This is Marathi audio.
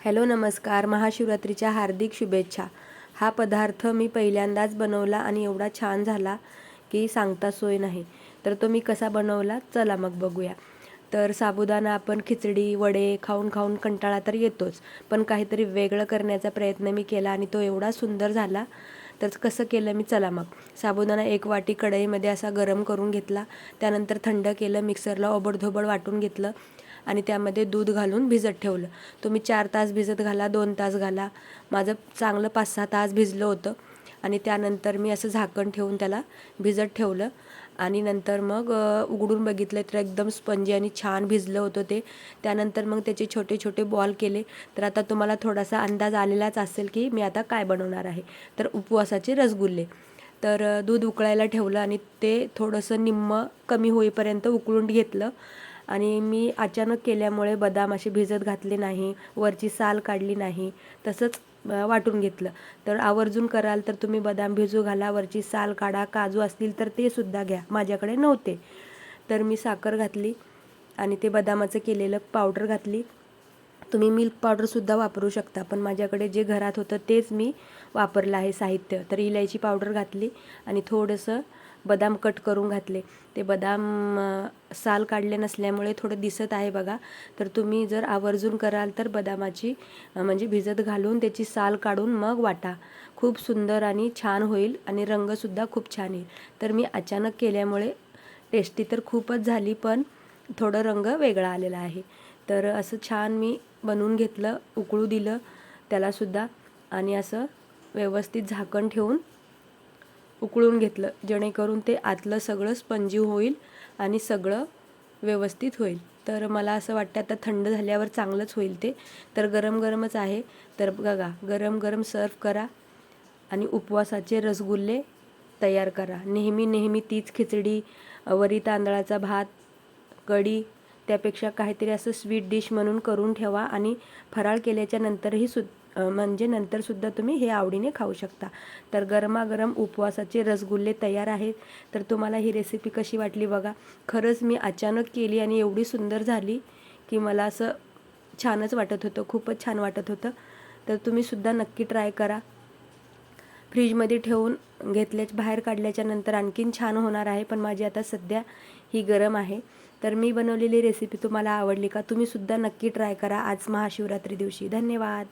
हॅलो नमस्कार, महाशिवरात्रीच्या हार्दिक शुभेच्छा. हा पदार्थ मी पहिल्यांदाच बनवला आणि एवढा छान झाला की सांगता सोय नाही. तर तो मी कसा बनवला चला मग बघूया. तर साबुदाणा आपण खिचडी वडे खाऊन खाऊन कंटाळा तर येतोच, पण काहीतरी वेगळं करण्याचा प्रयत्न मी केला आणि तो एवढा सुंदर झाला. तर कसं केलं मी चला मग. साबुदाणा 1 वाटी कढईमध्ये असा गरम करून घेतला, त्यानंतर थंड केलं, मिक्सरला ओबडधोबड वाटून घेतलं आणि त्यामध्ये दूध घालून भिजत ठेवलं. तुम्ही 4 तास भिजत घाला, 2 तास घाला. माझं चांगलं 5-6 तास भिजलं होतं आणि त्यानंतर मी असं झाकण ठेवून त्याला भिजत ठेवलं आणि नंतर मग उघडून बघितलं तर एकदम स्पंजी आणि छान भिजलं होतं ते. त्यानंतर मग त्याचे छोटे छोटे बॉल केले. तर आता तुम्हाला थोडासा अंदाज आलेलाच असेल की मी आता काय बनवणार आहे. तर उपवासाचे रसगुल्ले. तर दूध उकळायला ठेवलं आणि ते थोडंसं निम्मं कमी होईपर्यंत उकळून घेतलं आणि मी अचानक केल्यामुळे बदाम असे भिजत घातले नाही, वरची साल काढली नाही, तसंच वाटून घेतलं. तर आवर्जून कराल तर तुम्ही बदाम भिजू घाला, वरची साल काढा, काजू असतील तर ते सुद्धा घ्या. माझ्याकडे नव्हते तर मी साखर घातली आणि ते बदामाचं केलेलं पावडर घातली. तुम्ही मिल्क पावडरसुद्धा वापरू शकता, पण माझ्याकडे जे घरात होतं तेच मी वापरलं आहे साहित्य. तर इलायची पावडर घातली आणि थोडंसं बदाम कट करून घातले. ते बदाम साल काढले नसल्यामुळे थोडं दिसत आहे बघा. तर तुम्ही जर आवर्जून कराल तर बदामाची म्हणजे भिजत घालून त्याची साल काढून मग वाटा. खूप सुंदर आणि छान होईल आणि रंगसुद्धा खूप छान येईल. तर मी अचानक केल्यामुळे टेस्टी तर खूपच झाली, पण थोडं रंग वेगळा आलेला आहे. तर असं छान मी बनवून घेतलं, उकळू दिलं त्यालासुद्धा आणि असं व्यवस्थित झाकण ठेवून उकळून घेतलं, जेणेकरून ते आतलं सगळं स्पंजी होईल आणि सगळं व्यवस्थित होईल. तर मला असं वाटतं आता थंड झाल्यावर चांगलंच होईल ते. तर गरम गरमच आहे. तर बघा, गरम गरम सर्व करा आणि उपवासाचे रसगुल्ले तयार करा. नेहमी नेहमी तीच खिचडी, वरी तांदळाचा भात, कढी, त्यापेक्षा काहीतरी असं स्वीट डिश म्हणून करून ठेवा आणि फराळ केल्याच्या नंतरही म्हणजे नंतरसुद्धा तुम्ही हे आवडीने खाऊ शकता. तर गरमागरम उपवासाचे रसगुल्ले तयार आहेत. तर तुम्हाला ही रेसिपी कशी वाटली बघा. खरंच मी अचानक केली आणि एवढी सुंदर झाली की मला असं छानच वाटत होतं, खूपच छान वाटत होतं. तर तुम्हीसुद्धा नक्की ट्राय करा. फ्रीजमध्ये ठेवून बाहेर काढल्याच्या नंतर आणखीन छान होणार आहे, पण माझी आता सध्या ही गरम आहे. तर मी बनवलेली रेसिपी तुम्हाला आवडली का? तुम्हीसुद्धा नक्की ट्राय करा आज महाशिवरात्री दिवशी. धन्यवाद.